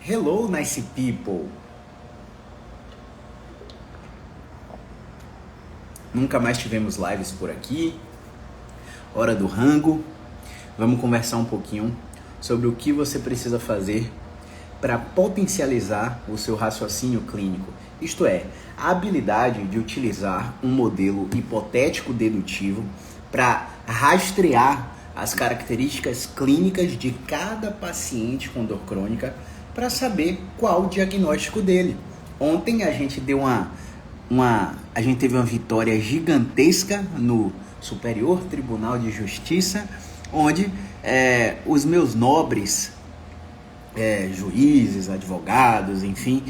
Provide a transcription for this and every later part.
Hello, nice people! Nunca mais tivemos lives por aqui. Hora do rango. Vamos conversar um pouquinho sobre o que você precisa fazer para potencializar o seu raciocínio clínico. Isto é, a habilidade de utilizar um modelo hipotético dedutivo para rastrear as características clínicas de cada paciente com dor crônica para saber qual o diagnóstico dele. Ontem a gente deu a gente teve uma vitória gigantesca no Superior Tribunal de Justiça, onde os meus nobres juízes, advogados, enfim,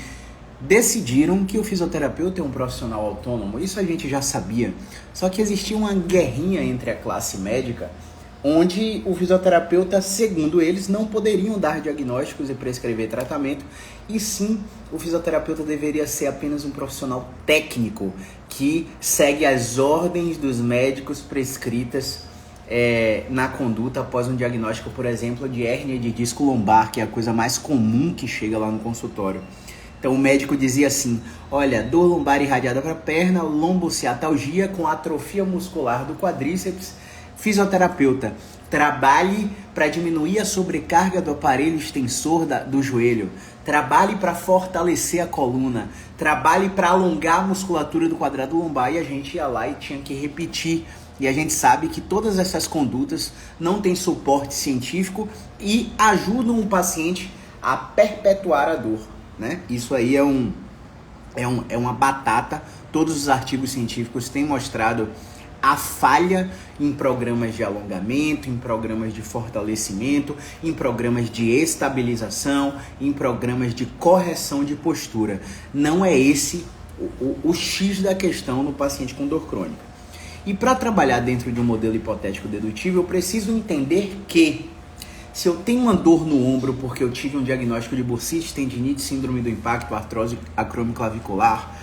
decidiram que o fisioterapeuta é um profissional autônomo. Isso a gente já sabia, só que existia uma guerrinha entre a classe médica, onde o fisioterapeuta, segundo eles, não poderiam dar diagnósticos e prescrever tratamento, e sim, o fisioterapeuta deveria ser apenas um profissional técnico que segue as ordens dos médicos prescritas na conduta após um diagnóstico, por exemplo, de hérnia de disco lombar, que é a coisa mais comum que chega lá no consultório. Então o médico dizia assim: olha, dor lombar irradiada para a perna, lombociatalgia com atrofia muscular do quadríceps. Fisioterapeuta, trabalhe para diminuir a sobrecarga do aparelho extensor do joelho, trabalhe para fortalecer a coluna, trabalhe para alongar a musculatura do quadrado lombar. E a gente ia lá e tinha que repetir. E a gente sabe que todas essas condutas não têm suporte científico e ajudam o paciente a perpetuar a dor, né? Isso aí é uma batata. Todos os artigos científicos têm mostrado a falha em programas de alongamento, em programas de fortalecimento, em programas de estabilização, em programas de correção de postura. Não é esse o X da questão no paciente com dor crônica. E para trabalhar dentro de um modelo hipotético dedutivo, eu preciso entender que se eu tenho uma dor no ombro porque eu tive um diagnóstico de bursite, tendinite, síndrome do impacto, artrose acromioclavicular,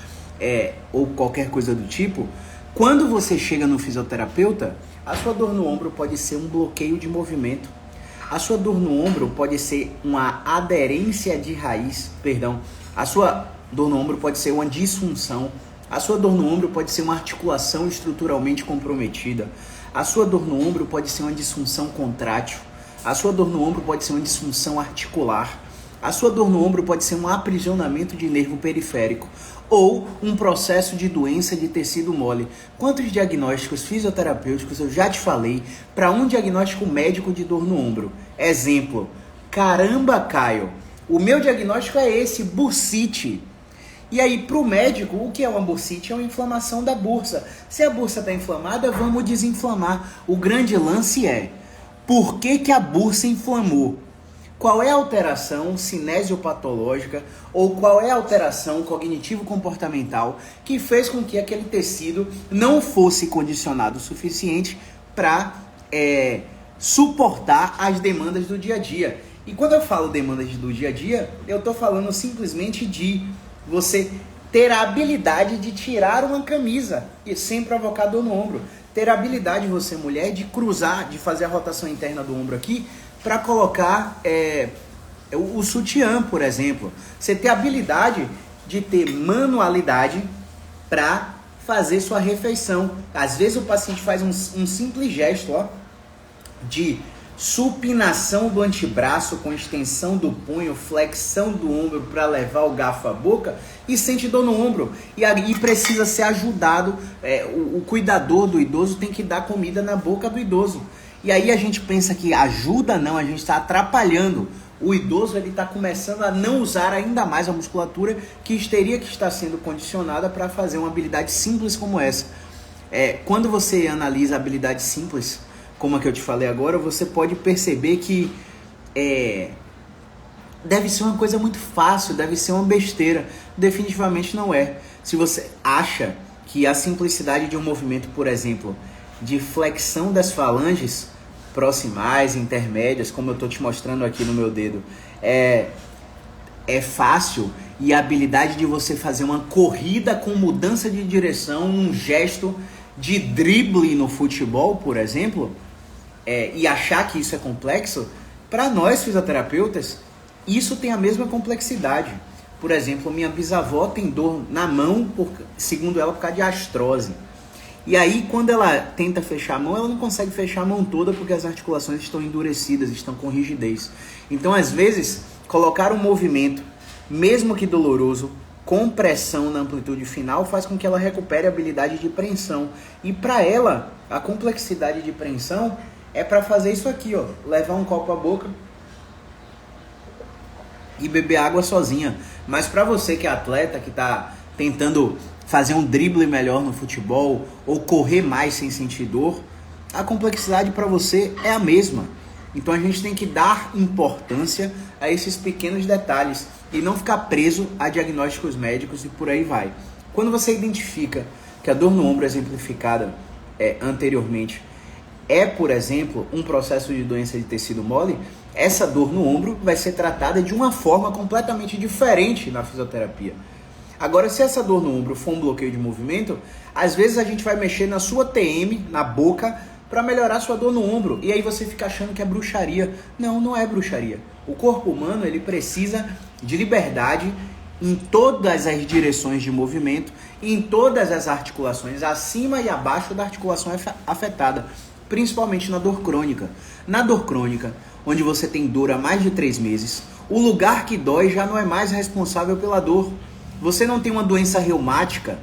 ou qualquer coisa do tipo, quando você chega no fisioterapeuta, a sua dor no ombro pode ser um bloqueio de movimento. A sua dor no ombro pode ser uma aderência de raiz, a sua dor no ombro pode ser uma disfunção. A sua dor no ombro pode ser uma articulação estruturalmente comprometida. A sua dor no ombro pode ser uma disfunção contrátil. A sua dor no ombro pode ser uma disfunção articular. A sua dor no ombro pode ser um aprisionamento de nervo periférico ou um processo de doença de tecido mole. Quantos diagnósticos fisioterapêuticos eu já te falei para um diagnóstico médico de dor no ombro? Exemplo: caramba, Caio, o meu diagnóstico é esse, bursite. E aí, para o médico, o que é uma bursite? É uma inflamação da bursa. Se a bursa está inflamada, vamos desinflamar. O grande lance é: por que a bursa inflamou? Qual é a alteração cinesiopatológica ou qual é a alteração cognitivo-comportamental que fez com que aquele tecido não fosse condicionado o suficiente para suportar as demandas do dia a dia? E quando eu falo demandas do dia a dia, eu estou falando simplesmente de você ter a habilidade de tirar uma camisa e sem provocar dor no ombro. Ter a habilidade, você mulher, de cruzar, de fazer a rotação interna do ombro aqui para colocar o sutiã, por exemplo. Você ter a habilidade de ter manualidade para fazer sua refeição. Às vezes o paciente faz um simples gesto de supinação do antebraço com extensão do punho, flexão do ombro para levar o garfo à boca e sente dor no ombro. E aí precisa ser ajudado, o cuidador do idoso tem que dar comida na boca do idoso. E aí a gente pensa que ajuda, não, a gente está atrapalhando. O idoso está começando a não usar ainda mais a musculatura que teria que estar sendo condicionada para fazer uma habilidade simples como essa. Quando você analisa a habilidade simples, como a que eu te falei agora, você pode perceber que deve ser uma coisa muito fácil, deve ser uma besteira. Definitivamente não é. Se você acha que a simplicidade de um movimento, por exemplo, de flexão das falanges proximais, intermédias, como eu estou te mostrando aqui no meu dedo, é fácil, e a habilidade de você fazer uma corrida com mudança de direção, um gesto de drible no futebol, por exemplo, e achar que isso é complexo, para nós fisioterapeutas, Isso tem a mesma complexidade. Por exemplo, minha bisavó tem dor na mão, segundo ela, por causa de artrose. E aí, quando ela tenta fechar a mão, ela não consegue fechar a mão toda porque as articulações estão endurecidas, estão com rigidez. Então, às vezes, colocar um movimento, mesmo que doloroso, com pressão na amplitude final, faz com que ela recupere a habilidade de preensão. E para ela, a complexidade de preensão é para fazer isso aqui, ó, levar um copo à boca e beber água sozinha. Mas para você que é atleta, que está tentando fazer um drible melhor no futebol ou correr mais sem sentir dor, a complexidade para você é a mesma. Então a gente tem que dar importância a esses pequenos detalhes e não ficar preso a diagnósticos médicos e por aí vai. Quando você identifica que a dor no ombro exemplificada anteriormente é, por exemplo, um processo de doença de tecido mole, essa dor no ombro vai ser tratada de uma forma completamente diferente na fisioterapia. Agora, se essa dor no ombro for um bloqueio de movimento, às vezes a gente vai mexer na sua TM, na boca, para melhorar a sua dor no ombro. E aí você fica achando que é bruxaria. Não, não é bruxaria. O corpo humano, ele precisa de liberdade em todas as direções de movimento, em todas as articulações, acima e abaixo da articulação afetada, principalmente na dor crônica. Na dor crônica, onde você tem dor há mais de 3 meses, o lugar que dói já não é mais responsável pela dor. Você não tem uma doença reumática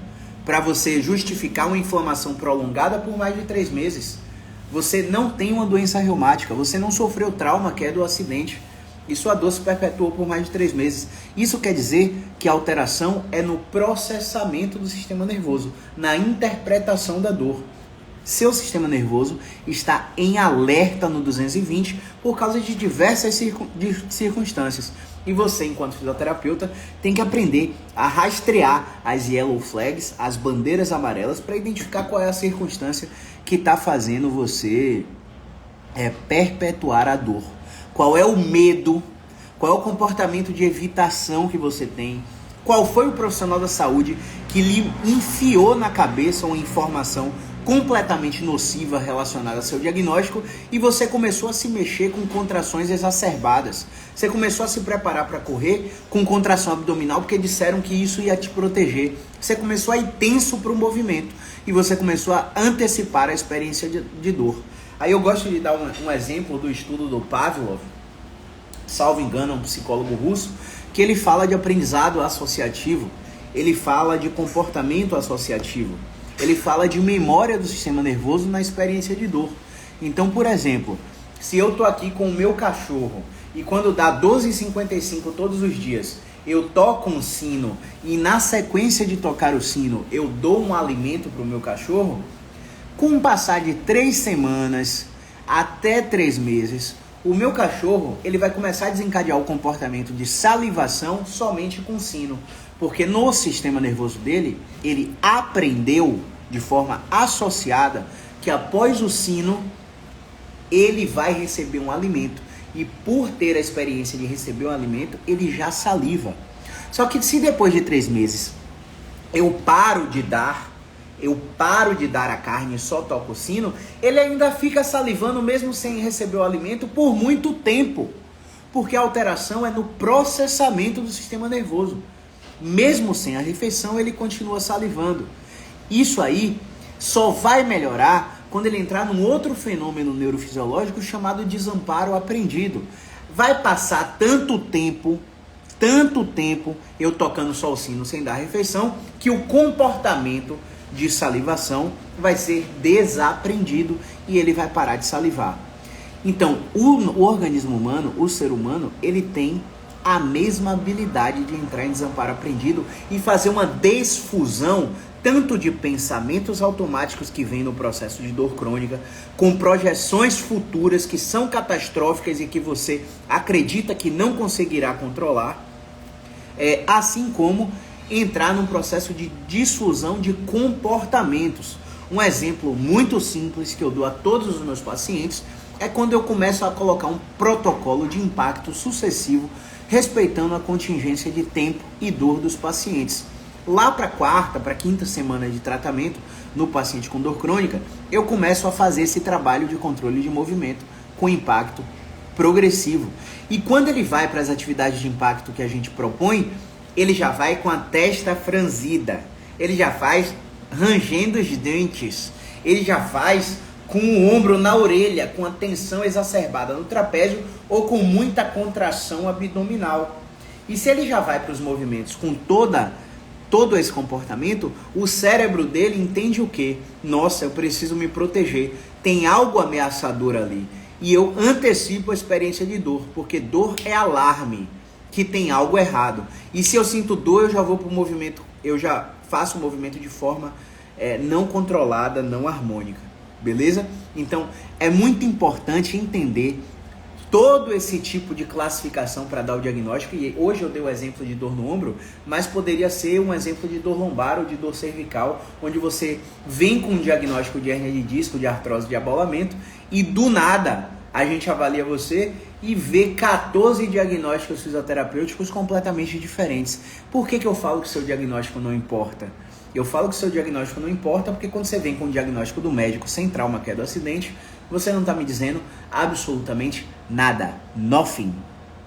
para você justificar uma inflamação prolongada por mais de 3 meses. Você não tem uma doença reumática, você não sofreu trauma que é do acidente e sua dor se perpetuou por mais de 3 meses. Isso quer dizer que a alteração é no processamento do sistema nervoso, na interpretação da dor. Seu sistema nervoso está em alerta no 220 por causa de diversas circunstâncias. E você, enquanto fisioterapeuta, tem que aprender a rastrear as yellow flags, as bandeiras amarelas, para identificar qual é a circunstância que está fazendo você perpetuar a dor. Qual é o medo, qual é o comportamento de evitação que você tem, qual foi o profissional da saúde que lhe enfiou na cabeça uma informação completamente nociva relacionada ao seu diagnóstico e você começou a se mexer com contrações exacerbadas. Você começou a se preparar para correr com contração abdominal porque disseram que isso ia te proteger. Você começou a ir tenso para o movimento e você começou a antecipar a experiência de dor. Aí eu gosto de dar um exemplo do estudo do Pavlov, salvo engano, um psicólogo russo, que ele fala de aprendizado associativo, ele fala de comportamento associativo, ele fala de memória do sistema nervoso na experiência de dor. Então, por exemplo, se eu estou aqui com o meu cachorro e quando dá 12h55 todos os dias, eu toco um sino e na sequência de tocar o sino eu dou um alimento para o meu cachorro, com o passar de 3 semanas até 3 meses, o meu cachorro ele vai começar a desencadear o comportamento de salivação somente com sino. Porque no sistema nervoso dele, ele aprendeu de forma associada que após o sino, ele vai receber um alimento. E por ter a experiência de receber um alimento, ele já saliva. Só que se depois de 3 meses eu paro de dar a carne e só toco o sino, ele ainda fica salivando mesmo sem receber o alimento por muito tempo. Porque a alteração é no processamento do sistema nervoso. Mesmo sem a refeição, ele continua salivando. Isso aí só vai melhorar quando ele entrar num outro fenômeno neurofisiológico chamado desamparo aprendido. Vai passar tanto tempo eu tocando só o sino sem dar a refeição, que o comportamento de salivação vai ser desaprendido e ele vai parar de salivar. Então, o organismo humano, o ser humano, ele tem a mesma habilidade de entrar em desamparo aprendido e fazer uma desfusão tanto de pensamentos automáticos que vêm no processo de dor crônica, com projeções futuras que são catastróficas e que você acredita que não conseguirá controlar, assim como entrar num processo de difusão de comportamentos. Um exemplo muito simples que eu dou a todos os meus pacientes é quando eu começo a colocar um protocolo de impacto sucessivo respeitando a contingência de tempo e dor dos pacientes. Lá para a 4ª, para a 5ª semana de tratamento no paciente com dor crônica, eu começo a fazer esse trabalho de controle de movimento com impacto progressivo. E quando ele vai para as atividades de impacto que a gente propõe, ele já vai com a testa franzida, ele já faz rangendo os dentes, ele já faz com o ombro na orelha, com a tensão exacerbada no trapézio ou com muita contração abdominal. E se ele já vai para os movimentos com todo esse comportamento, o cérebro dele entende o quê? Nossa, eu preciso me proteger, tem algo ameaçador ali. E eu antecipo a experiência de dor, porque dor é alarme que tem algo errado. E se eu sinto dor, eu já vou para o movimento, eu já faço o movimento de forma não controlada, não harmônica. Beleza? Então, é muito importante entender todo esse tipo de classificação para dar o diagnóstico. E hoje eu dei o exemplo de dor no ombro, mas poderia ser um exemplo de dor lombar ou de dor cervical, onde você vem com um diagnóstico de hérnia de disco, de artrose, de abolamento, e do nada a gente avalia você e vê 14 diagnósticos fisioterapêuticos completamente diferentes. Por que eu falo que seu diagnóstico não importa? Eu falo que seu diagnóstico não importa porque quando você vem com o diagnóstico do médico sem trauma, que é do acidente, você não está me dizendo absolutamente nada. Nothing.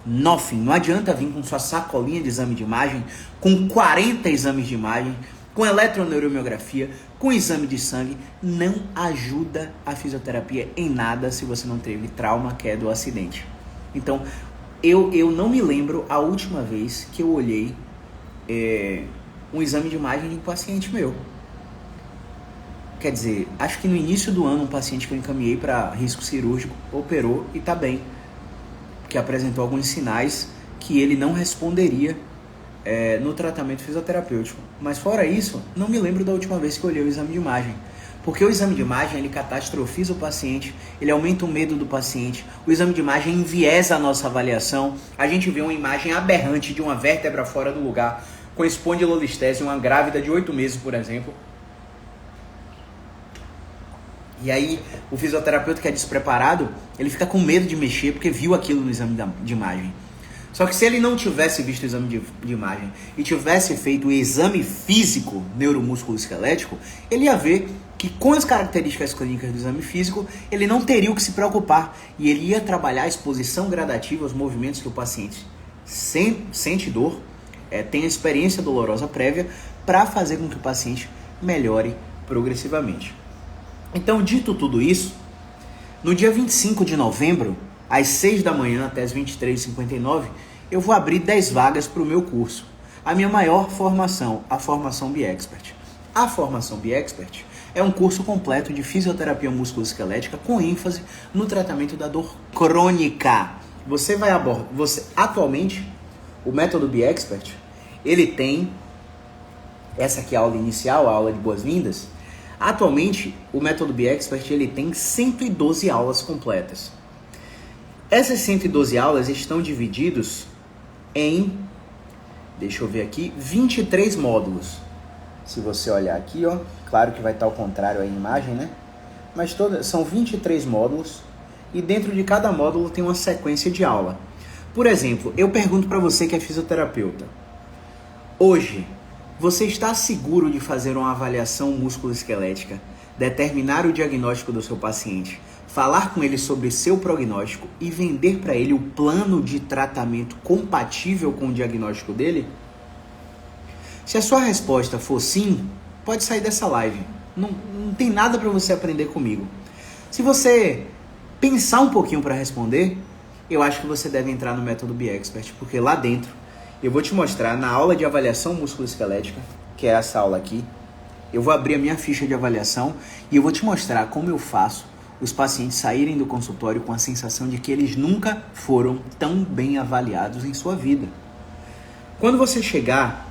Nothing. Não adianta vir com sua sacolinha de exame de imagem, com 40 exames de imagem, com eletroneuromiografia, com exame de sangue. Não ajuda a fisioterapia em nada se você não teve trauma, que é do acidente. Então, eu não me lembro a última vez que eu olhei um exame de imagem de um paciente meu. Quer dizer, acho que no início do ano um paciente que eu encaminhei para risco cirúrgico operou e está bem, que apresentou alguns sinais que ele não responderia no tratamento fisioterapêutico. Mas fora isso, não me lembro da última vez que eu olhei o exame de imagem. Porque o exame de imagem, ele catastrofiza o paciente, ele aumenta o medo do paciente, o exame de imagem enviesa a nossa avaliação, a gente vê uma imagem aberrante de uma vértebra fora do lugar, com espondilolistese, uma grávida de 8 meses, por exemplo. E aí, o fisioterapeuta que é despreparado, ele fica com medo de mexer porque viu aquilo no exame de imagem. Só que se ele não tivesse visto o exame de imagem e tivesse feito o exame físico neuromúsculo-esquelético, ele ia ver que com as características clínicas do exame físico, ele não teria o que se preocupar e ele ia trabalhar a exposição gradativa aos movimentos que o paciente sente dor, tem a experiência dolorosa prévia, para fazer com que o paciente melhore progressivamente. Então, dito tudo isso, no dia 25 de novembro, às 6 da manhã até as 23h59, eu vou abrir 10 vagas para o meu curso. A minha maior formação, a formação BiExpert. A formação BiExpert é um curso completo de fisioterapia musculoesquelética com ênfase no tratamento da dor crônica. Atualmente, o método BiExpert, ele tem, essa aqui é a aula inicial, a aula de boas-vindas. Atualmente, o método BiExpert, ele tem 112 aulas completas. Essas 112 aulas estão divididos em, deixa eu ver aqui, 23 módulos. Se você olhar aqui, ó, claro que vai estar ao contrário a imagem, né? Mas são 23 módulos e dentro de cada módulo tem uma sequência de aula. Por exemplo, eu pergunto para você que é fisioterapeuta. Hoje, você está seguro de fazer uma avaliação musculoesquelética, determinar o diagnóstico do seu paciente, falar com ele sobre seu prognóstico e vender para ele o plano de tratamento compatível com o diagnóstico dele? Se a sua resposta for sim, pode sair dessa live. Não tem nada para você aprender comigo. Se você pensar um pouquinho para responder, eu acho que você deve entrar no método BiExpert, porque lá dentro eu vou te mostrar na aula de avaliação musculoesquelética, que é essa aula aqui, eu vou abrir a minha ficha de avaliação e eu vou te mostrar como eu faço os pacientes saírem do consultório com a sensação de que eles nunca foram tão bem avaliados em sua vida. Quando você chegar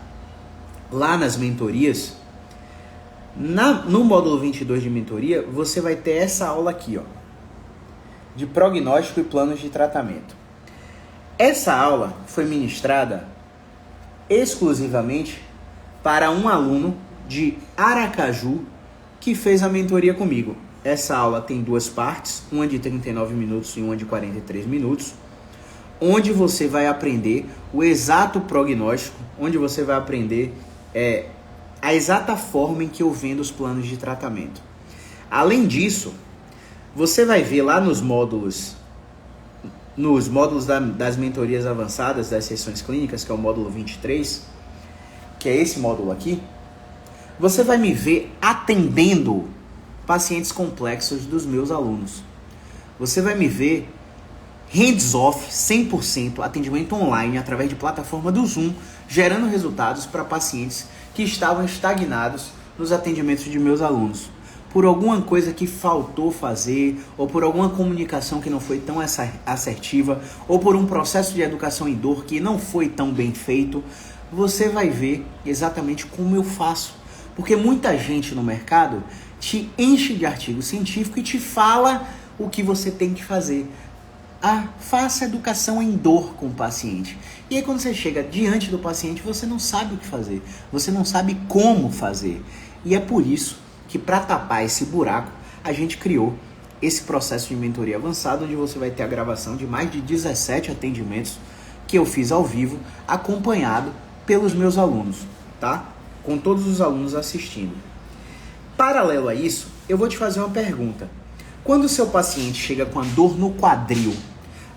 lá nas mentorias, no módulo 22 de mentoria, você vai ter essa aula aqui, ó, de prognóstico e planos de tratamento. Essa aula foi ministrada exclusivamente para um aluno de Aracaju que fez a mentoria comigo. Essa aula tem 2 partes, uma de 39 minutos e uma de 43 minutos, onde você vai aprender o exato prognóstico, onde você vai aprender a exata forma em que eu vendo os planos de tratamento. Além disso, você vai ver lá nos módulos nos módulos das mentorias avançadas das sessões clínicas, que é o módulo 23, que é esse módulo aqui, você vai me ver atendendo pacientes complexos dos meus alunos. Você vai me ver hands-off, 100%, atendimento online, através de plataforma do Zoom, gerando resultados para pacientes que estavam estagnados nos atendimentos de meus alunos. Por alguma coisa que faltou fazer, ou por alguma comunicação que não foi tão assertiva, ou por um processo de educação em dor que não foi tão bem feito, você vai ver exatamente como eu faço. Porque muita gente no mercado te enche de artigo científico e te fala o que você tem que fazer. Faça educação em dor com o paciente. E aí quando você chega diante do paciente, você não sabe o que fazer. Você não sabe como fazer. E é por isso que, para tapar esse buraco, a gente criou esse processo de mentoria avançado, onde você vai ter a gravação de mais de 17 atendimentos que eu fiz ao vivo, acompanhado pelos meus alunos, tá? Com todos os alunos assistindo. Paralelo a isso, eu vou te fazer uma pergunta. Quando o seu paciente chega com a dor no quadril,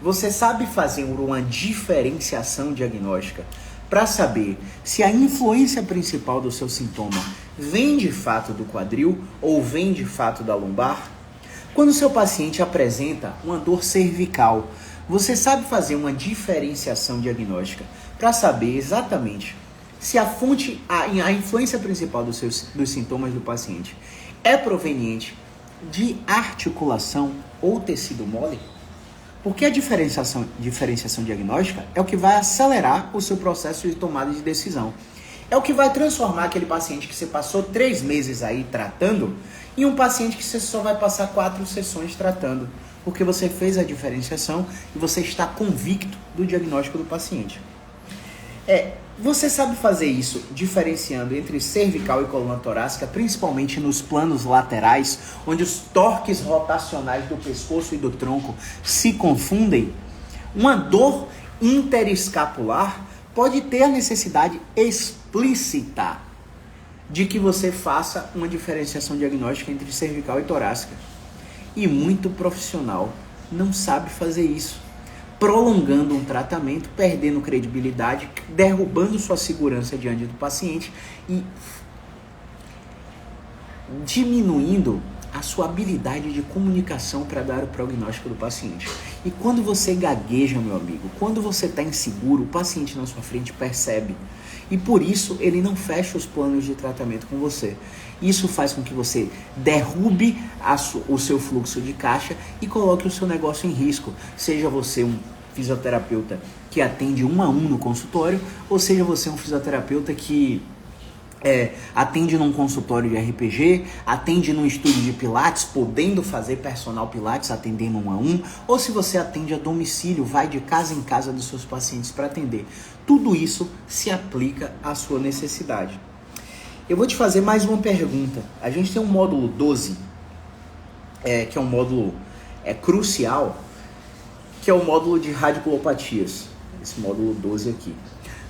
você sabe fazer uma diferenciação diagnóstica para saber se a influência principal do seu sintoma vem de fato do quadril ou vem de fato da lombar? Quando o seu paciente apresenta uma dor cervical, você sabe fazer uma diferenciação diagnóstica para saber exatamente se a fonte, a influência principal dos sintomas do paciente é proveniente de articulação ou tecido mole? Porque a diferenciação diagnóstica é o que vai acelerar o seu processo de tomada de decisão. É o que vai transformar aquele paciente que você passou 3 meses aí tratando em um paciente que você só vai passar 4 sessões tratando. Porque você fez a diferenciação e você está convicto do diagnóstico do paciente. Você sabe fazer isso diferenciando entre cervical e coluna torácica, principalmente nos planos laterais, onde os torques rotacionais do pescoço e do tronco se confundem? Uma dor interescapular pode ter a necessidade explícita de que você faça uma diferenciação diagnóstica entre cervical e torácica. E muito profissional não sabe fazer isso, prolongando um tratamento, perdendo credibilidade, derrubando sua segurança diante do paciente e diminuindo a sua habilidade de comunicação para dar o prognóstico do paciente. E quando você gagueja, meu amigo, quando você está inseguro, o paciente na sua frente percebe. E por isso ele não fecha os planos de tratamento com você. Isso faz com que você derrube o seu fluxo de caixa e coloque o seu negócio em risco. Seja você um fisioterapeuta que atende 1 a 1 no consultório, ou seja você um fisioterapeuta que atende num consultório de RPG, atende num estúdio de pilates, podendo fazer personal pilates, atendendo 1 a 1, ou se você atende a domicílio, vai de casa em casa dos seus pacientes para atender. Tudo isso se aplica à sua necessidade. Eu vou te fazer mais uma pergunta. A gente tem um módulo 12, que é um módulo crucial, que é o módulo de radiculopatias. Esse módulo 12 aqui.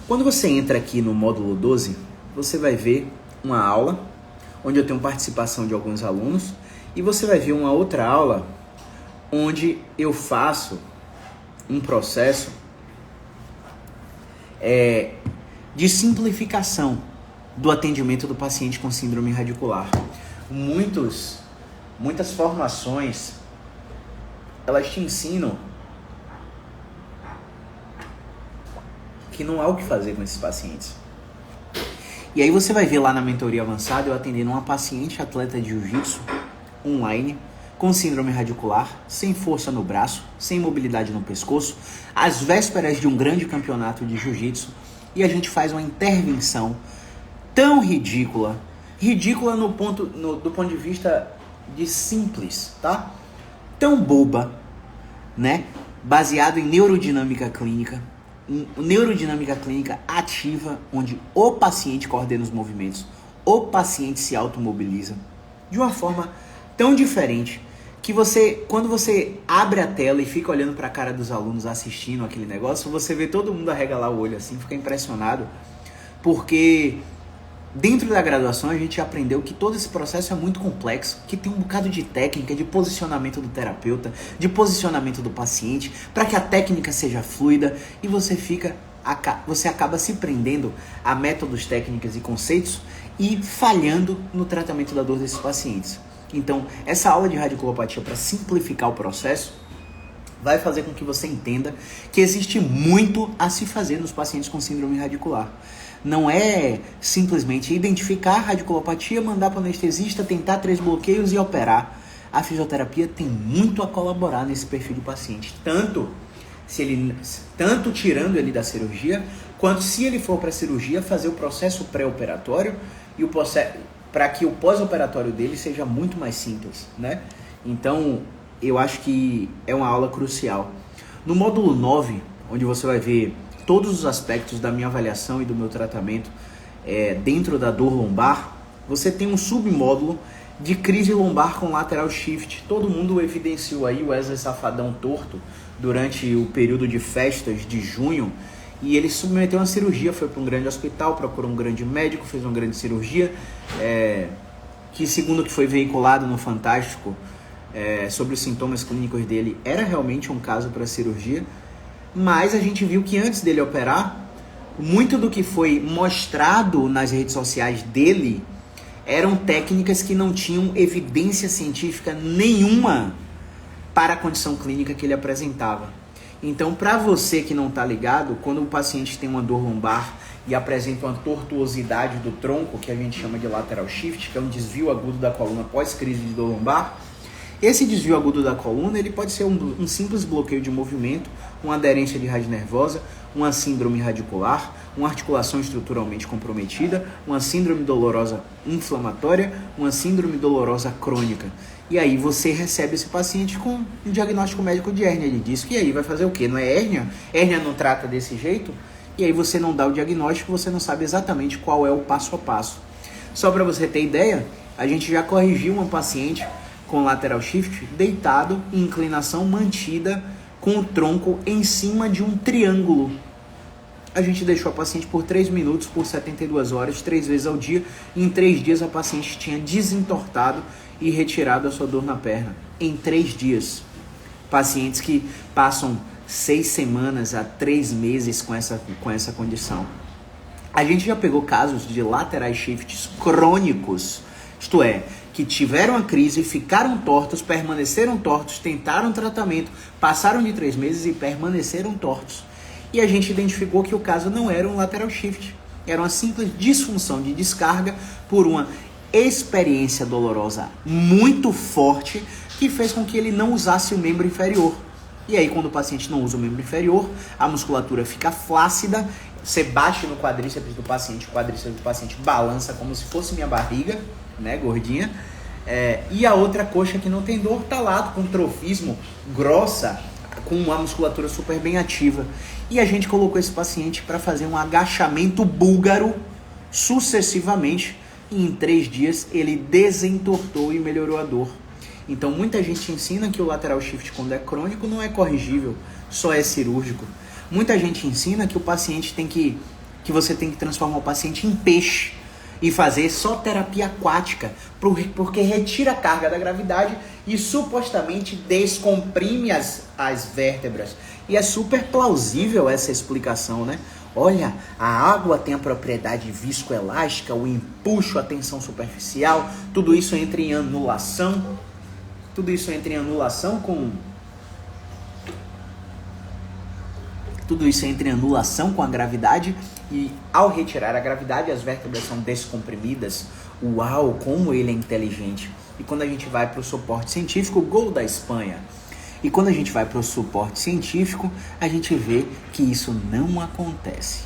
Quando você entra aqui no módulo 12, você vai ver uma aula, onde eu tenho participação de alguns alunos, e você vai ver uma outra aula, onde eu faço um processo de simplificação do atendimento do paciente com síndrome radicular. Muitas formações, elas te ensinam que não há o que fazer com esses pacientes. E aí você vai ver lá na mentoria avançada eu atendendo uma paciente atleta de jiu-jitsu online com síndrome radicular, sem força no braço, sem mobilidade no pescoço, às vésperas de um grande campeonato de jiu-jitsu, e a gente faz uma intervenção tão ridícula do ponto de vista de simples, tá? Tão boba, né? Baseado em neurodinâmica clínica ativa, onde o paciente coordena os movimentos, o paciente se automobiliza, de uma forma tão diferente que quando você abre a tela e fica olhando para a cara dos alunos assistindo aquele negócio, você vê todo mundo arregalar o olho assim, fica impressionado, porque Dentro da graduação a gente aprendeu que todo esse processo é muito complexo, que tem um bocado de técnica, de posicionamento do terapeuta, de posicionamento do paciente, para que a técnica seja fluida e você acaba se prendendo a métodos, técnicas e conceitos e falhando no tratamento da dor desses pacientes. Então, essa aula de radiculopatia, para simplificar o processo, vai fazer com que você entenda que existe muito a se fazer nos pacientes com síndrome radicular. Não é simplesmente identificar a radiculopatia, mandar para o anestesista, tentar 3 bloqueios e operar. A fisioterapia tem muito a colaborar nesse perfil do paciente, tanto tirando ele da cirurgia, quanto se ele for para a cirurgia, fazer o processo pré-operatório e para que o pós-operatório dele seja muito mais simples, né? Então, eu acho que é uma aula crucial. No módulo 9, onde você vai ver todos os aspectos da minha avaliação e do meu tratamento dentro da dor lombar, você tem um submódulo de crise lombar com lateral shift. Todo mundo evidenciou aí o Wesley Safadão torto durante o período de festas de junho, e ele submeteu uma cirurgia, foi para um grande hospital, procurou um grande médico, fez uma grande cirurgia, que segundo o que foi veiculado no Fantástico, sobre os sintomas clínicos dele, era realmente um caso para cirurgia. Mas a gente viu que antes dele operar, muito do que foi mostrado nas redes sociais dele eram técnicas que não tinham evidência científica nenhuma para a condição clínica que ele apresentava. Então, para você que não está ligado, quando o paciente tem uma dor lombar e apresenta uma tortuosidade do tronco, que a gente chama de lateral shift, que é um desvio agudo da coluna pós-crise de dor lombar, esse desvio agudo da coluna ele pode ser um simples bloqueio de movimento, uma aderência de rede nervosa, uma síndrome radicular, uma articulação estruturalmente comprometida, uma síndrome dolorosa inflamatória, uma síndrome dolorosa crônica. E aí você recebe esse paciente com um diagnóstico médico de hérnia de disco. E aí vai fazer o quê? Não é hérnia? Hérnia não trata desse jeito? E aí você não dá o diagnóstico, você não sabe exatamente qual é o passo a passo. Só para você ter ideia, a gente já corrigiu uma paciente com lateral shift deitado em inclinação mantida com o tronco em cima de um triângulo. A gente deixou a paciente por 3 minutos, por 72 horas, 3 vezes ao dia. E em 3 dias a paciente tinha desentortado e retirado a sua dor na perna. Em 3 dias. Pacientes que passam 6 semanas a 3 meses com essa condição. A gente já pegou casos de laterais shifts crônicos, isto é, que tiveram a crise, ficaram tortos, permaneceram tortos, tentaram tratamento, passaram de 3 meses e permaneceram tortos. E a gente identificou que o caso não era um lateral shift, era uma simples disfunção de descarga por uma experiência dolorosa muito forte que fez com que ele não usasse o membro inferior. E aí, quando o paciente não usa o membro inferior, a musculatura fica flácida, você bate no quadríceps do paciente, o quadríceps do paciente balança como se fosse minha barriga, né, gordinha, e a outra coxa que não tem dor tá lá com trofismo grossa, com uma musculatura super bem ativa. E a gente colocou esse paciente para fazer um agachamento búlgaro sucessivamente, e em 3 dias ele desentortou e melhorou a dor. Então muita gente ensina que o lateral shift, quando é crônico, não é corrigível, só é cirúrgico. Muita gente ensina que o paciente que você tem que transformar o paciente em peixe e fazer só terapia aquática, porque retira a carga da gravidade e supostamente descomprime as vértebras. E é super plausível essa explicação, né? Olha, a água tem a propriedade viscoelástica, o empuxo, a tensão superficial, tudo isso entra em anulação. Tudo isso entra em anulação com a gravidade, e ao retirar a gravidade as vértebras são descomprimidas. Uau, como ele é inteligente! E quando a gente vai para o suporte científico, gol da Espanha. E quando a gente vai para o suporte científico, a gente vê que isso não acontece.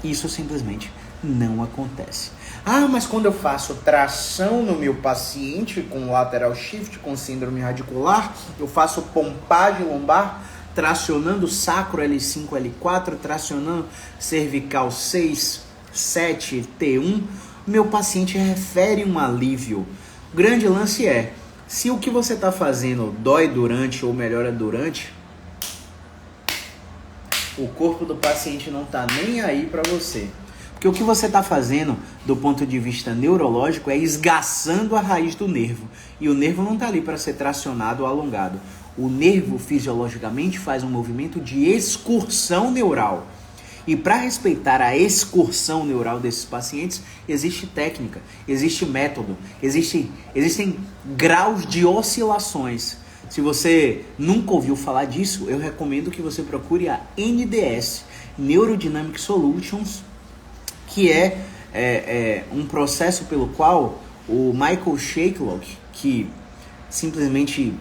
Isso simplesmente não acontece. Ah, mas quando eu faço tração no meu paciente com lateral shift, com síndrome radicular, eu faço pompagem lombar, tracionando sacro L5, L4, tracionando cervical 6, 7, T1, meu paciente refere um alívio. O grande lance é, se o que você está fazendo dói durante ou melhora durante, o corpo do paciente não está nem aí para você. Porque o que você está fazendo do ponto de vista neurológico é esgaçando a raiz do nervo. E o nervo não está ali para ser tracionado ou alongado. O nervo, fisiologicamente, faz um movimento de excursão neural. E para respeitar a excursão neural desses pacientes, existe técnica, existe método, existem graus de oscilações. Se você nunca ouviu falar disso, eu recomendo que você procure a NDS, Neurodynamic Solutions, que é um processo pelo qual o Michael Shakelock, que simplesmente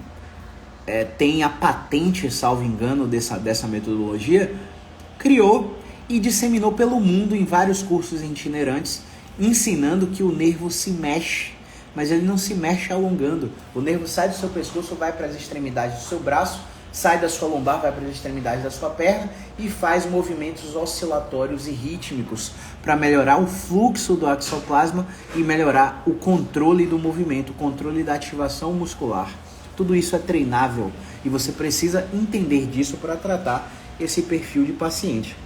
tem a patente, salvo engano, dessa metodologia, criou e disseminou pelo mundo em vários cursos itinerantes, ensinando que o nervo se mexe, mas ele não se mexe alongando. O nervo sai do seu pescoço, vai para as extremidades do seu braço, sai da sua lombar, vai para as extremidades da sua perna e faz movimentos oscilatórios e rítmicos para melhorar o fluxo do axoplasma e melhorar o controle do movimento, o controle da ativação muscular. Tudo isso é treinável e você precisa entender disso para tratar esse perfil de paciente.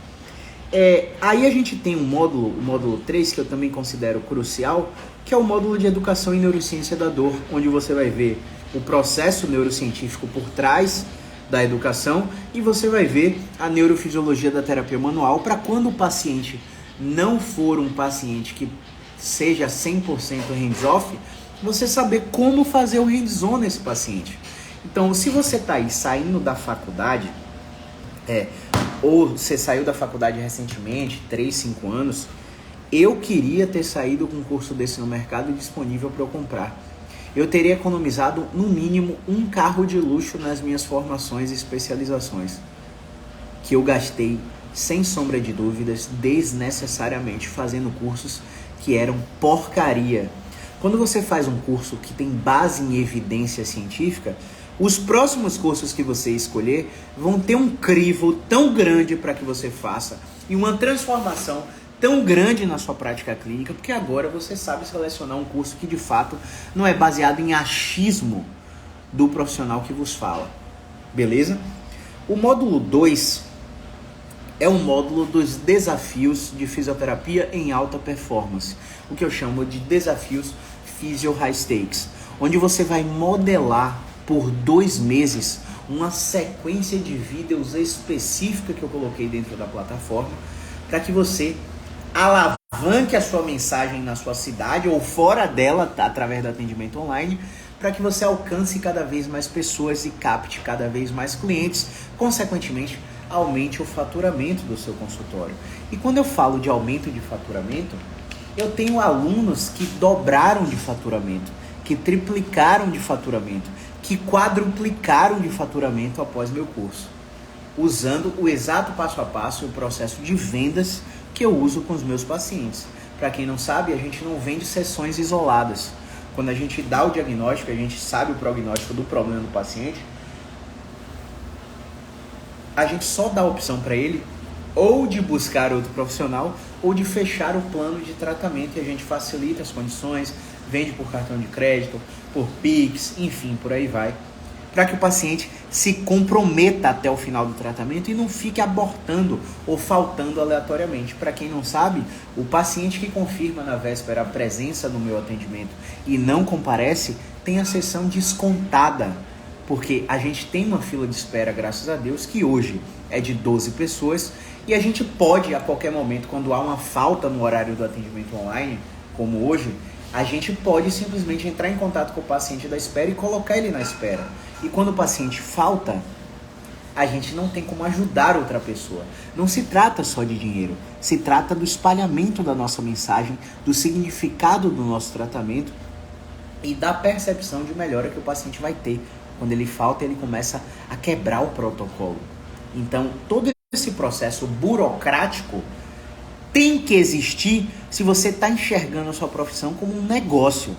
Aí a gente tem o módulo 3, que eu também considero crucial, que é o módulo de Educação e Neurociência da Dor, onde você vai ver o processo neurocientífico por trás da educação e você vai ver a neurofisiologia da terapia manual para quando o paciente não for um paciente que seja 100% hands-off, você saber como fazer o hands-on nesse paciente. Então, se você está aí saindo da faculdade, ou você saiu da faculdade recentemente, 3, 5 anos, eu queria ter saído com um curso desse no mercado disponível para eu comprar. Eu teria economizado, no mínimo, um carro de luxo nas minhas formações e especializações, que eu gastei, sem sombra de dúvidas, desnecessariamente, fazendo cursos que eram porcaria. Quando você faz um curso que tem base em evidência científica, os próximos cursos que você escolher vão ter um crivo tão grande para que você faça e uma transformação tão grande na sua prática clínica, porque agora você sabe selecionar um curso que de fato não é baseado em achismo do profissional que vos fala. Beleza? O módulo 2 é o módulo dos desafios de fisioterapia em alta performance, o que eu chamo de desafios Physio High Stakes, onde você vai modelar por 2 meses uma sequência de vídeos específica que eu coloquei dentro da plataforma para que você alavanque a sua mensagem na sua cidade ou fora dela através do atendimento online, para que você alcance cada vez mais pessoas e capte cada vez mais clientes, consequentemente aumente o faturamento do seu consultório. E quando eu falo de aumento de faturamento, eu tenho alunos que dobraram de faturamento, que triplicaram de faturamento, que quadruplicaram de faturamento após meu curso, usando o exato passo a passo e o processo de vendas que eu uso com os meus pacientes. Para quem não sabe, a gente não vende sessões isoladas. Quando a gente dá o diagnóstico, a gente sabe o prognóstico do problema do paciente, a gente só dá a opção para ele ou de buscar outro profissional ou de fechar o plano de tratamento, e a gente facilita as condições, vende por cartão de crédito, por Pix, enfim, por aí vai, para que o paciente se comprometa até o final do tratamento e não fique abortando ou faltando aleatoriamente. Para quem não sabe, o paciente que confirma na véspera a presença no meu atendimento e não comparece, tem a sessão descontada, porque a gente tem uma fila de espera, graças a Deus, que hoje é de 12 pessoas, e a gente pode, a qualquer momento, quando há uma falta no horário do atendimento online, como hoje, a gente pode simplesmente entrar em contato com o paciente da espera e colocar ele na espera. E quando o paciente falta, a gente não tem como ajudar outra pessoa. Não se trata só de dinheiro, se trata do espalhamento da nossa mensagem, do significado do nosso tratamento e da percepção de melhora que o paciente vai ter. Quando ele falta, ele começa a quebrar o protocolo. Então, todo esse processo burocrático tem que existir se você está enxergando a sua profissão como um negócio.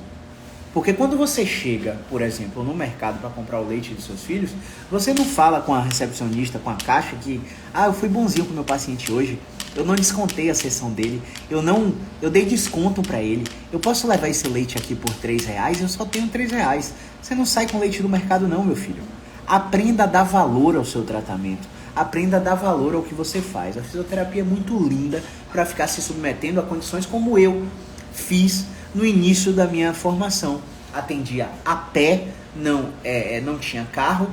Porque quando você chega, por exemplo, no mercado para comprar o leite dos seus filhos, você não fala com a recepcionista, com a caixa, que eu fui bonzinho com o meu paciente hoje, eu não descontei a sessão dele, eu dei desconto para ele, eu posso levar esse leite aqui por R$3, eu só tenho R$3. Você não sai com leite do mercado não, meu filho. Aprenda a dar valor ao seu tratamento. aprenda a dar valor ao que você faz. A fisioterapia é muito linda para ficar se submetendo a condições como eu fiz no início da minha formação. Atendia a pé, não tinha carro,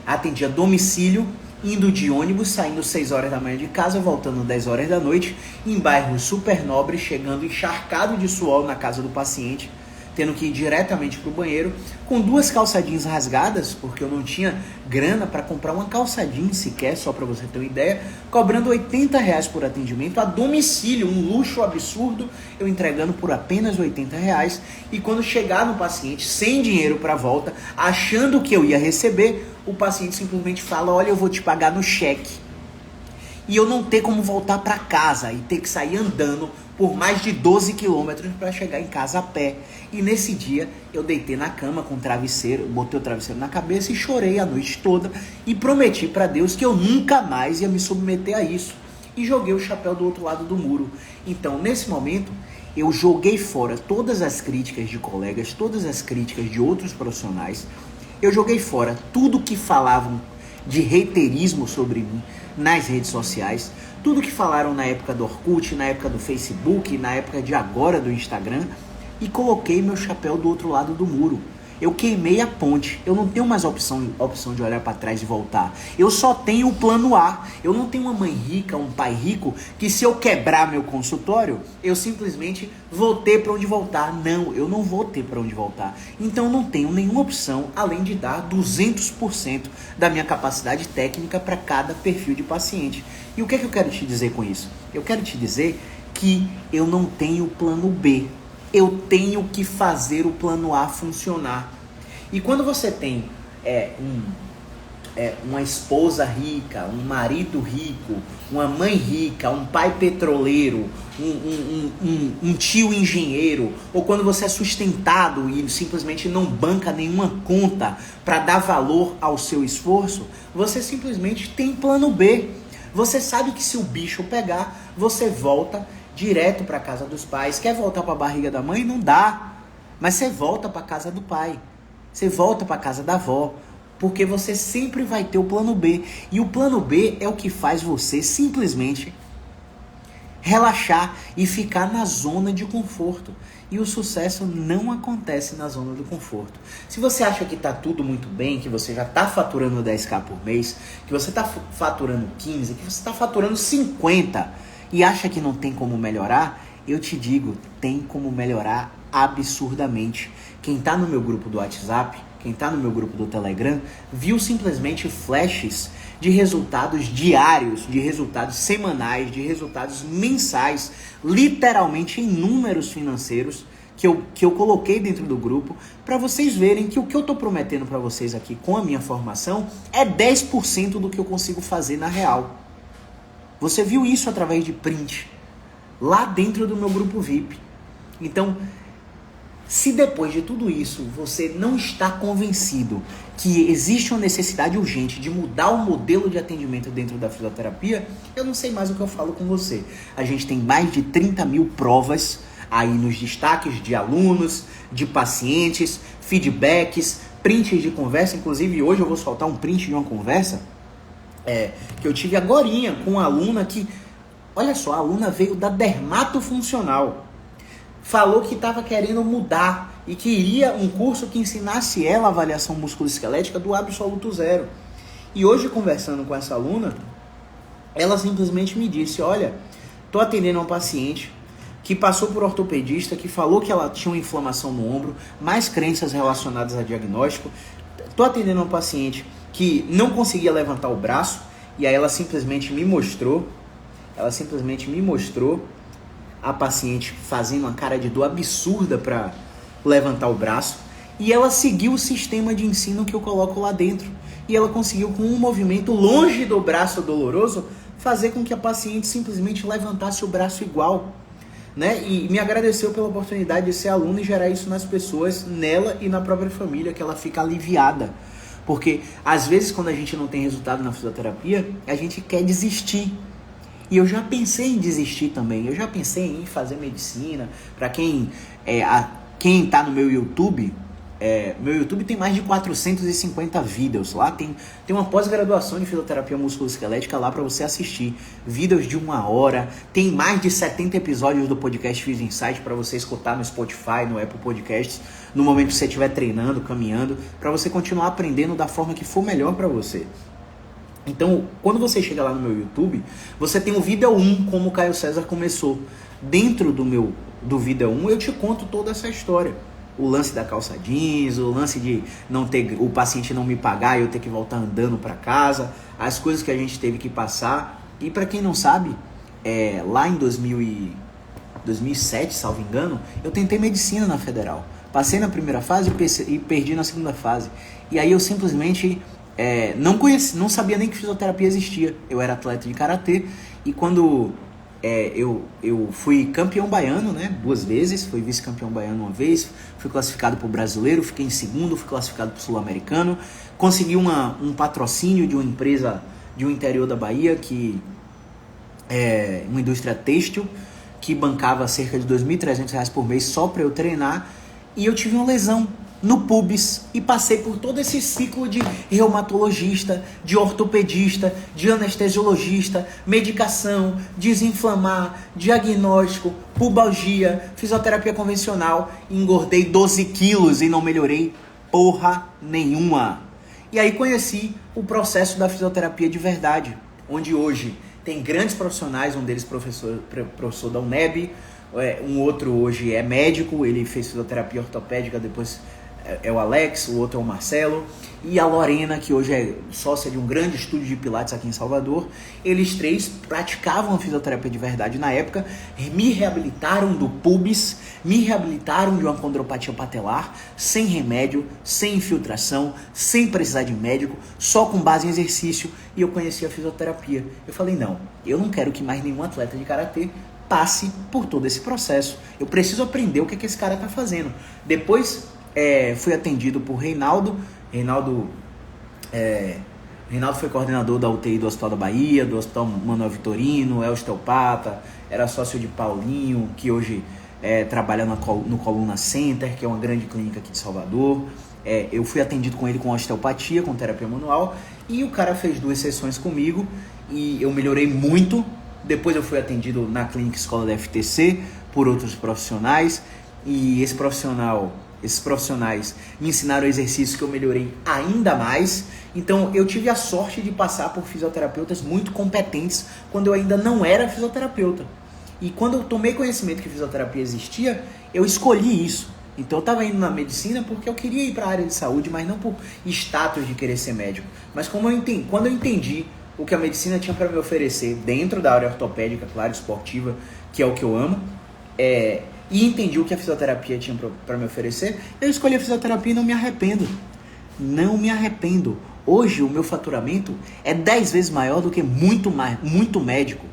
atendia domicílio, indo de ônibus, saindo 6 horas da manhã de casa, voltando 10 horas da noite, em bairros super nobres, chegando encharcado de suor na casa do paciente, tendo que ir diretamente para o banheiro, com 2 calça jeans rasgadas, porque eu não tinha grana para comprar uma calça jeans sequer, só para você ter uma ideia, cobrando R$80 por atendimento a domicílio, um luxo absurdo, eu entregando por apenas R$80, e quando chegar no paciente, sem dinheiro para volta, achando que eu ia receber, o paciente simplesmente fala, olha, eu vou te pagar no cheque. E eu não ter como voltar para casa e ter que sair andando por mais de 12 quilômetros para chegar em casa a pé. E nesse dia eu deitei na cama com o travesseiro, botei o travesseiro na cabeça e chorei a noite toda e prometi para Deus que eu nunca mais ia me submeter a isso. E joguei o chapéu do outro lado do muro. Então, nesse momento, eu joguei fora todas as críticas de colegas, todas as críticas de outros profissionais. Eu joguei fora tudo que falavam de reiterismo sobre mim nas redes sociais, tudo que falaram na época do Orkut, na época do Facebook, na época de agora do Instagram, e coloquei meu chapéu do outro lado do muro. Eu queimei a ponte, eu não tenho mais a opção de olhar para trás e voltar. Eu só tenho o plano A. Eu não tenho uma mãe rica, um pai rico, que se eu quebrar meu consultório, eu simplesmente vou ter para onde voltar. Não, eu não vou ter para onde voltar. Então eu não tenho nenhuma opção, além de dar 200% da minha capacidade técnica para cada perfil de paciente. E o que é que eu quero te dizer com isso? Eu quero te dizer que eu não tenho plano B. Eu tenho que fazer o plano A funcionar. E quando você tem uma esposa rica, um marido rico, uma mãe rica, um pai petroleiro, um tio engenheiro, ou quando você é sustentado e simplesmente não banca nenhuma conta para dar valor ao seu esforço, você simplesmente tem plano B. Você sabe que se o bicho pegar, você volta direto para casa dos pais. Quer voltar para a barriga da mãe? Não dá. Mas você volta para casa do pai. Você volta para casa da avó. Porque você sempre vai ter o plano B. E o plano B é o que faz você simplesmente relaxar e ficar na zona de conforto. E o sucesso não acontece na zona do conforto. Se você acha que está tudo muito bem, que você já está faturando 10k por mês, que você está faturando 15, que você está faturando 50 e acha que não tem como melhorar, eu te digo, tem como melhorar absurdamente. Quem está no meu grupo do WhatsApp, quem está no meu grupo do Telegram, viu simplesmente flashes de resultados diários, de resultados semanais, de resultados mensais, literalmente em números financeiros que eu coloquei dentro do grupo, para vocês verem que o que eu estou prometendo para vocês aqui com a minha formação é 10% do que eu consigo fazer na real. Você viu isso através de print, lá dentro do meu grupo VIP. Então, se depois de tudo isso você não está convencido que existe uma necessidade urgente de mudar o modelo de atendimento dentro da fisioterapia, eu não sei mais o que eu falo com você. A gente tem mais de 30 mil provas aí nos destaques de alunos, de pacientes, feedbacks, prints de conversa. Inclusive hoje eu vou soltar um print de uma conversa que eu tive agorinha com uma aluna que, olha só, a aluna veio da dermatofuncional. Falou que estava querendo mudar e que iria um curso que ensinasse ela a avaliação musculoesquelética do absoluto zero. E hoje, conversando com essa aluna, ela simplesmente me disse, olha, estou atendendo uma paciente que passou por ortopedista, que falou que ela tinha uma inflamação no ombro, mais crenças relacionadas a diagnóstico. Estou atendendo uma paciente que não conseguia levantar o braço, e aí ela simplesmente me mostrou a paciente fazendo uma cara de dor absurda para levantar o braço, e ela seguiu o sistema de ensino que eu coloco lá dentro, e ela conseguiu, com um movimento longe do braço doloroso, fazer com que a paciente simplesmente levantasse o braço igual, né? E me agradeceu pela oportunidade de ser aluna e gerar isso nas pessoas, nela e na própria família, que ela fica aliviada. Porque, às vezes, quando a gente não tem resultado na fisioterapia, a gente quer desistir. E eu já pensei em desistir também. Eu já pensei em fazer medicina. Para quem está no meu YouTube, Meu YouTube tem mais de 450 vídeos. Lá tem uma pós-graduação de fisioterapia musculoesquelética lá para você assistir. Vídeos de 1 hora. Tem mais de 70 episódios do podcast Physio Insight para você escutar no Spotify, no Apple Podcasts, no momento que você estiver treinando, caminhando, para você continuar aprendendo da forma que for melhor para você. Então, quando você chega lá no meu YouTube, você tem o vídeo 1, como o Caio César começou. Dentro do vídeo 1, eu te conto toda essa história. O lance da calça jeans, o lance de não ter, o paciente não me pagar e eu ter que voltar andando para casa, as coisas que a gente teve que passar. E para quem não sabe, lá em 2007, salvo engano, eu tentei medicina na Federal. Passei na primeira fase e perdi na segunda fase. E aí eu simplesmente não sabia nem que fisioterapia existia. Eu era atleta de karatê e quando eu fui campeão baiano, né, 2 vezes, fui vice-campeão baiano 1 vez, fui classificado para o brasileiro, fiquei em segundo, fui classificado para o sul-americano, consegui um patrocínio de uma empresa de um interior da Bahia, que é uma indústria têxtil, que bancava cerca de R$ 2.300 por mês só para eu treinar, e eu tive uma lesão no pubis e passei por todo esse ciclo de reumatologista, de ortopedista, de anestesiologista, medicação, desinflamar, diagnóstico, pubalgia, fisioterapia convencional, engordei 12 quilos e não melhorei porra nenhuma. E aí conheci o processo da fisioterapia de verdade, onde hoje tem grandes profissionais, um deles professor da UNEB, um outro hoje é médico, ele fez fisioterapia ortopédica, depois é o Alex, o outro é o Marcelo, e a Lorena, que hoje é sócia de um grande estúdio de pilates aqui em Salvador. Eles 3 praticavam a fisioterapia de verdade na época, me reabilitaram do pubis, me reabilitaram de uma condropatia patelar, sem remédio, sem infiltração, sem precisar de médico, só com base em exercício, e eu conheci a fisioterapia. Eu falei, não, eu não quero que mais nenhum atleta de karatê passe por todo esse processo. Eu preciso aprender o que esse cara está fazendo. Depois fui atendido por Reinaldo. Reinaldo foi coordenador da UTI do Hospital da Bahia, do Hospital Manuel Vitorino, é osteopata, era sócio de Paulinho, que hoje trabalha no Coluna Center, que é uma grande clínica aqui de Salvador. Eu fui atendido com ele com osteopatia, com terapia manual, e o cara fez 2 sessões comigo e eu melhorei muito. Depois eu fui atendido na clínica Escola da FTC por outros profissionais, e esses profissionais me ensinaram exercícios que eu melhorei ainda mais. Então eu tive a sorte de passar por fisioterapeutas muito competentes quando eu ainda não era fisioterapeuta. E quando eu tomei conhecimento que fisioterapia existia, eu escolhi isso. Então eu estava indo na medicina porque eu queria ir para a área de saúde, mas não por status de querer ser médico. Mas quando eu entendi o que a medicina tinha para me oferecer dentro da área ortopédica, claro, esportiva, que é o que eu amo, e entendi o que a fisioterapia tinha para me oferecer, eu escolhi a fisioterapia e não me arrependo. Não me arrependo. Hoje o meu faturamento é 10 vezes maior do que muito médico.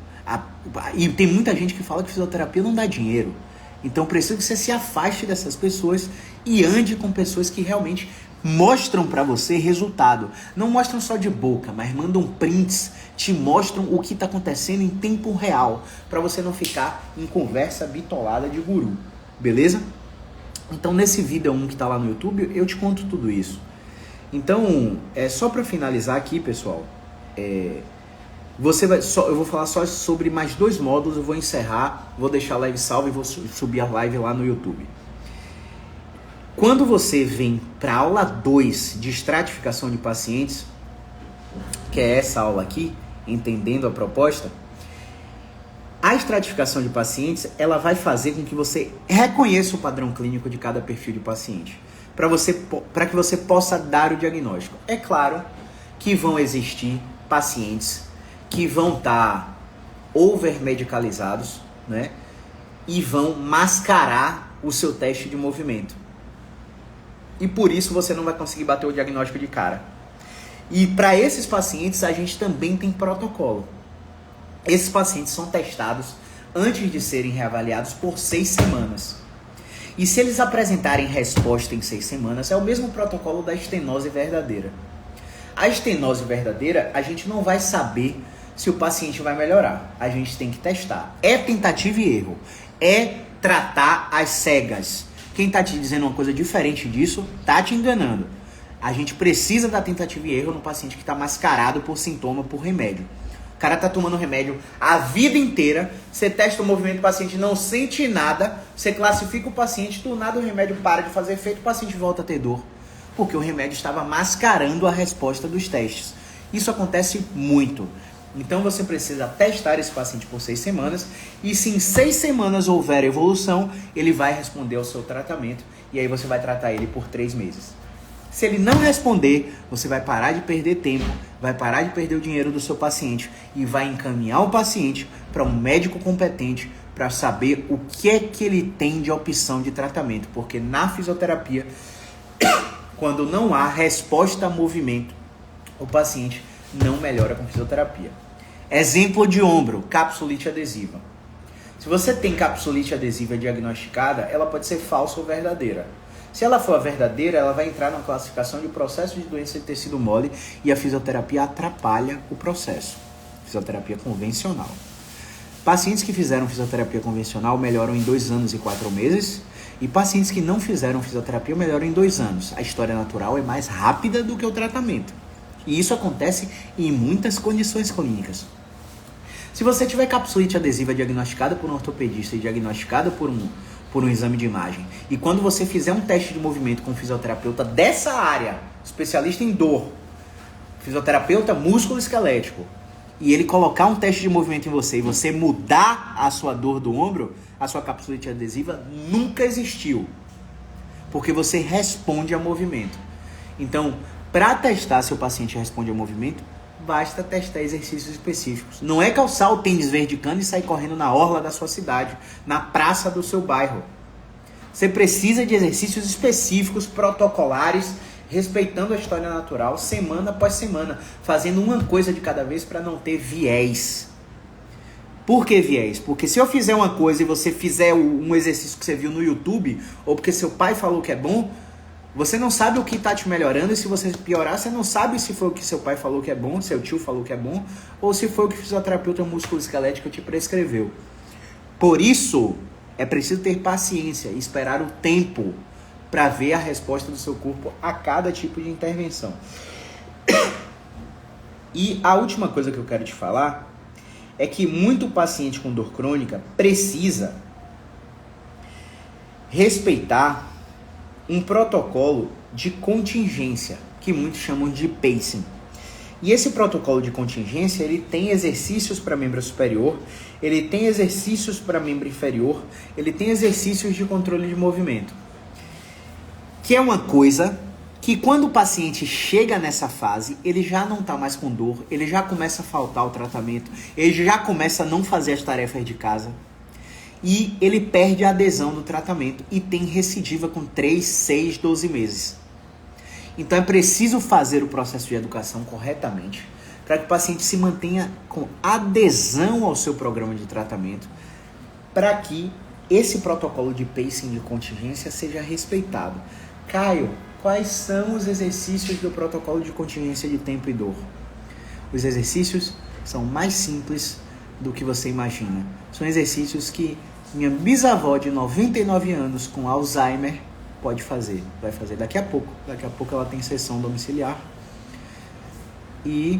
E tem muita gente que fala que fisioterapia não dá dinheiro. Então preciso que você se afaste dessas pessoas e ande com pessoas que realmente mostram para você resultado. Não mostram só de boca, mas mandam prints, te mostram o que está acontecendo em tempo real, para você não ficar em conversa bitolada de guru, beleza? Então nesse vídeo 1 que está lá no YouTube, eu te conto tudo isso. Então, só para finalizar aqui, pessoal, eu vou falar só sobre mais 2 módulos, eu vou encerrar, vou deixar a live salva e vou subir a live lá no YouTube. Quando você vem para a aula 2 de estratificação de pacientes, que é essa aula aqui, entendendo a proposta, a estratificação de pacientes, ela vai fazer com que você reconheça o padrão clínico de cada perfil de paciente, para que você possa dar o diagnóstico. É claro que vão existir pacientes que vão estar over-medicalizados, né, e vão mascarar o seu teste de movimento. E por isso você não vai conseguir bater o diagnóstico de cara. E para esses pacientes a gente também tem protocolo. Esses pacientes são testados antes de serem reavaliados por 6 semanas. E se eles apresentarem resposta em 6 semanas, é o mesmo protocolo da estenose verdadeira. A estenose verdadeira, a gente não vai saber se o paciente vai melhorar. A gente tem que testar. É tentativa e erro. É tratar às cegas. Quem está te dizendo uma coisa diferente disso, está te enganando. A gente precisa da tentativa e erro no paciente que está mascarado por sintoma, por remédio. O cara está tomando remédio a vida inteira, você testa o movimento, o paciente não sente nada, você classifica o paciente, do nada o remédio para de fazer efeito, o paciente volta a ter dor. Porque o remédio estava mascarando a resposta dos testes. Isso acontece muito. Então você precisa testar esse paciente por 6 semanas e se em 6 semanas houver evolução, ele vai responder ao seu tratamento e aí você vai tratar ele por 3 meses. Se ele não responder, você vai parar de perder tempo, vai parar de perder o dinheiro do seu paciente e vai encaminhar o paciente para um médico competente para saber o que é que ele tem de opção de tratamento. Porque na fisioterapia, quando não há resposta a movimento, o paciente não melhora com fisioterapia. Exemplo de ombro, capsulite adesiva. Se você tem capsulite adesiva diagnosticada, ela pode ser falsa ou verdadeira. Se ela for a verdadeira, ela vai entrar na classificação de processo de doença de tecido mole e a fisioterapia atrapalha o processo. Fisioterapia convencional. Pacientes que fizeram fisioterapia convencional melhoram em 2 anos e 4 meses e pacientes que não fizeram fisioterapia melhoram em 2 anos. A história natural é mais rápida do que o tratamento. E isso acontece em muitas condições clínicas. Se você tiver capsulite adesiva diagnosticada por um ortopedista e diagnosticada por um exame de imagem, e quando você fizer um teste de movimento com um fisioterapeuta dessa área, especialista em dor, fisioterapeuta músculo-esquelético, e ele colocar um teste de movimento em você e você mudar a sua dor do ombro, a sua capsulite adesiva nunca existiu. Porque você responde a movimento. Então, para testar se o paciente responde ao movimento, basta testar exercícios específicos. Não é calçar o tênis verde cano e sair correndo na orla da sua cidade, na praça do seu bairro. Você precisa de exercícios específicos, protocolares, respeitando a história natural, semana após semana, fazendo uma coisa de cada vez para não ter viés. Por que viés? Porque se eu fizer uma coisa e você fizer um exercício que você viu no YouTube, ou porque seu pai falou que é bom, você não sabe o que está te melhorando, e se você piorar, você não sabe se foi o que seu pai falou que é bom, seu tio falou que é bom, ou se foi o que o fisioterapeuta músculo-esquelético te prescreveu. Por isso, é preciso ter paciência e esperar o tempo para ver a resposta do seu corpo a cada tipo de intervenção. E a última coisa que eu quero te falar é que muito paciente com dor crônica precisa respeitar um protocolo de contingência, que muitos chamam de pacing. E esse protocolo de contingência, ele tem exercícios para membro superior, ele tem exercícios para membro inferior, ele tem exercícios de controle de movimento. Que é uma coisa que quando o paciente chega nessa fase, ele já não está mais com dor, ele já começa a faltar o tratamento, ele já começa a não fazer as tarefas de casa. E ele perde a adesão do tratamento e tem recidiva com 3, 6, 12 meses. Então é preciso fazer o processo de educação corretamente para que o paciente se mantenha com adesão ao seu programa de tratamento, para que esse protocolo de pacing de contingência seja respeitado. Caio, quais são os exercícios do protocolo de contingência de tempo e dor? Os exercícios são mais simples do que você imagina. São exercícios que minha bisavó de 99 anos com Alzheimer pode fazer. Vai fazer daqui a pouco. Daqui a pouco ela tem sessão domiciliar. E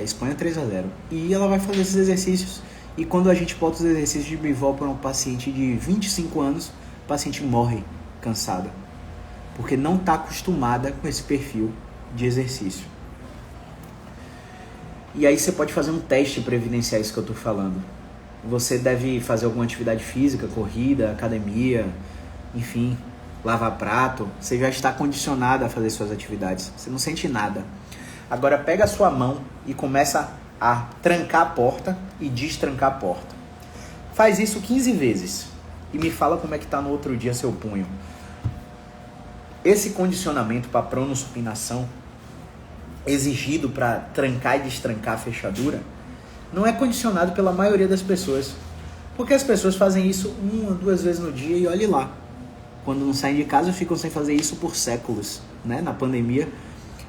Espanha 3-0. E ela vai fazer esses exercícios. E quando a gente bota os exercícios de bivol para um paciente de 25 anos, o paciente morre cansado. Porque não está acostumada com esse perfil de exercício. E aí você pode fazer um teste para evidenciar isso que eu estou falando. Você deve fazer alguma atividade física, corrida, academia, enfim, lavar prato. Você já está condicionado a fazer suas atividades. Você não sente nada. Agora pega a sua mão e começa a trancar a porta e destrancar a porta. Faz isso 15 vezes e me fala como é que está no outro dia seu punho. Esse condicionamento para pronossupinação exigido para trancar e destrancar a fechadura não é condicionado pela maioria das pessoas. Porque as pessoas fazem isso 1 ou 2 vezes no dia e olhe lá. Quando não saem de casa, ficam sem fazer isso por séculos, né? Na pandemia.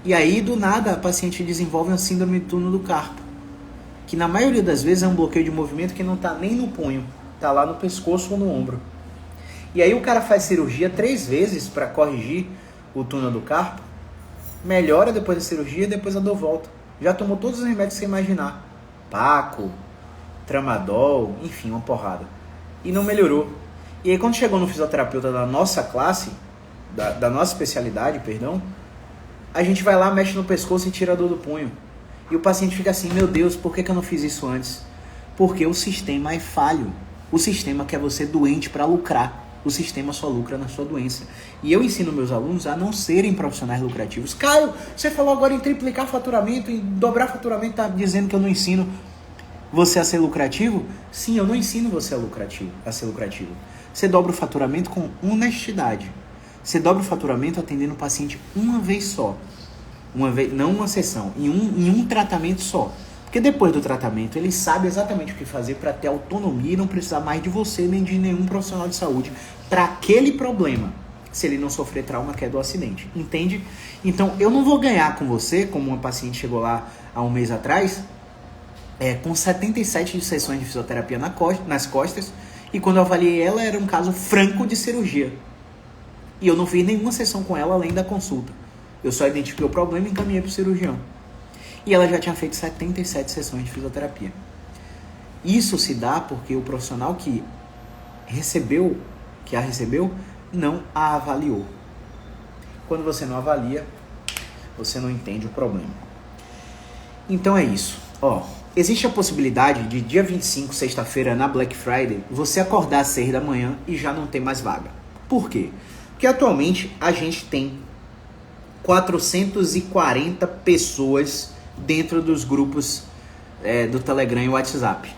E aí, do nada, a paciente desenvolve uma síndrome do túnel do carpo. Que na maioria das vezes é um bloqueio de movimento que não está nem no punho. Está lá no pescoço ou no ombro. E aí o cara faz cirurgia 3 vezes para corrigir o túnel do carpo, melhora depois da cirurgia e depois a dor volta. Já tomou todos os remédios que você imaginar. Paco, tramadol, enfim, uma porrada. E não melhorou. E aí quando chegou no fisioterapeuta da nossa classe, da nossa especialidade, perdão, a gente vai lá, mexe no pescoço e tira a dor do punho. E o paciente fica assim, meu Deus, por que eu não fiz isso antes? Porque o sistema é falho. O sistema quer você doente para lucrar. O sistema só lucra na sua doença. E eu ensino meus alunos a não serem profissionais lucrativos. Caio, você falou agora em triplicar faturamento, em dobrar faturamento, tá dizendo que eu não ensino você a ser lucrativo? Sim, eu não ensino você a ser lucrativo. Você dobra o faturamento com honestidade. Você dobra o faturamento atendendo o paciente uma vez só. Não uma sessão, em um tratamento só. Porque depois do tratamento, ele sabe exatamente o que fazer para ter autonomia e não precisar mais de você nem de nenhum profissional de saúde para aquele problema, se ele não sofrer trauma que é do acidente. Entende? Então, eu não vou ganhar com você, como uma paciente chegou lá há um mês atrás, com 77 sessões de fisioterapia nas costas, e quando eu avaliei ela, era um caso franco de cirurgia. E eu não fiz nenhuma sessão com ela além da consulta. Eu só identifiquei o problema e encaminhei para o cirurgião. E ela já tinha feito 77 sessões de fisioterapia. Isso se dá porque o profissional que a recebeu, não a avaliou. Quando você não avalia, você não entende o problema. Então é isso. Existe a possibilidade de dia 25, sexta-feira, na Black Friday, você acordar às 6 da manhã e já não ter mais vaga. Por quê? Porque atualmente a gente tem 440 pessoas dentro dos grupos do Telegram e WhatsApp.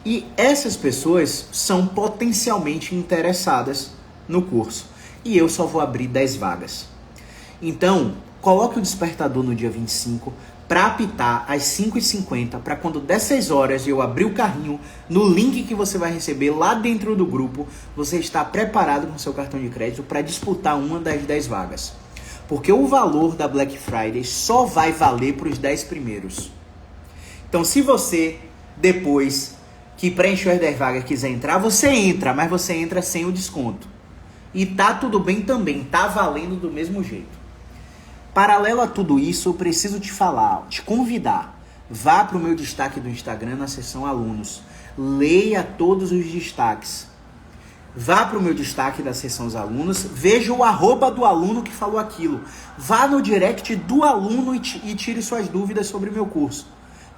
E essas pessoas são potencialmente interessadas no curso. E eu só vou abrir 10 vagas. Então, coloque o despertador no dia 25 para apitar às 5h50, para quando der 6 horas e eu abrir o carrinho, no link que você vai receber lá dentro do grupo, você está preparado com seu cartão de crédito para disputar uma das 10 vagas. Porque o valor da Black Friday só vai valer para os 10 primeiros. Então, se você, depois que preencheu as 10 vagas, quiser entrar, você entra, mas você entra sem o desconto. E tá tudo bem também, tá valendo do mesmo jeito. Paralelo a tudo isso, eu preciso te convidar. Vá para o meu destaque do Instagram na seção alunos. Leia todos os destaques. Vá para o meu destaque da seção dos alunos, veja o @ do aluno que falou aquilo. Vá no direct do aluno e tire suas dúvidas sobre o meu curso.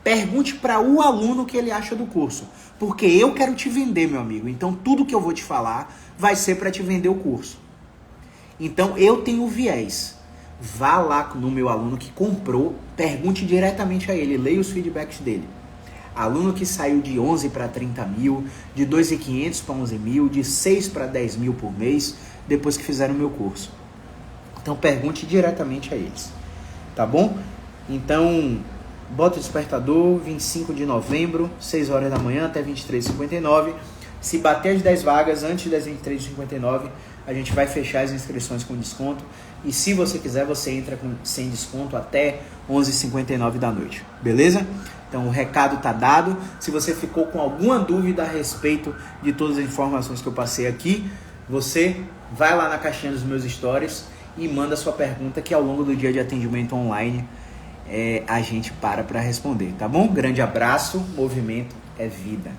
Pergunte para o aluno o que ele acha do curso. Porque eu quero te vender, meu amigo. Então tudo que eu vou te falar vai ser para te vender o curso. Então eu tenho viés. Vá lá no meu aluno que comprou, pergunte diretamente a ele, leia os feedbacks dele. Aluno que saiu de 11 para 30 mil, de 2.500 para 11 mil, de 6 para 10 mil por mês, depois que fizeram o meu curso. Então pergunte diretamente a eles, tá bom? Então, bota o despertador, 25 de novembro, 6 horas da manhã até 23h59. Se bater as 10 vagas antes das 23h59, a gente vai fechar as inscrições com desconto. E se você quiser, você entra sem desconto até 11h59 da noite, beleza? Então o recado tá dado. Se você ficou com alguma dúvida a respeito de todas as informações que eu passei aqui, você vai lá na caixinha dos meus stories e manda sua pergunta, que ao longo do dia de atendimento online a gente para responder, tá bom? Grande abraço, movimento é vida.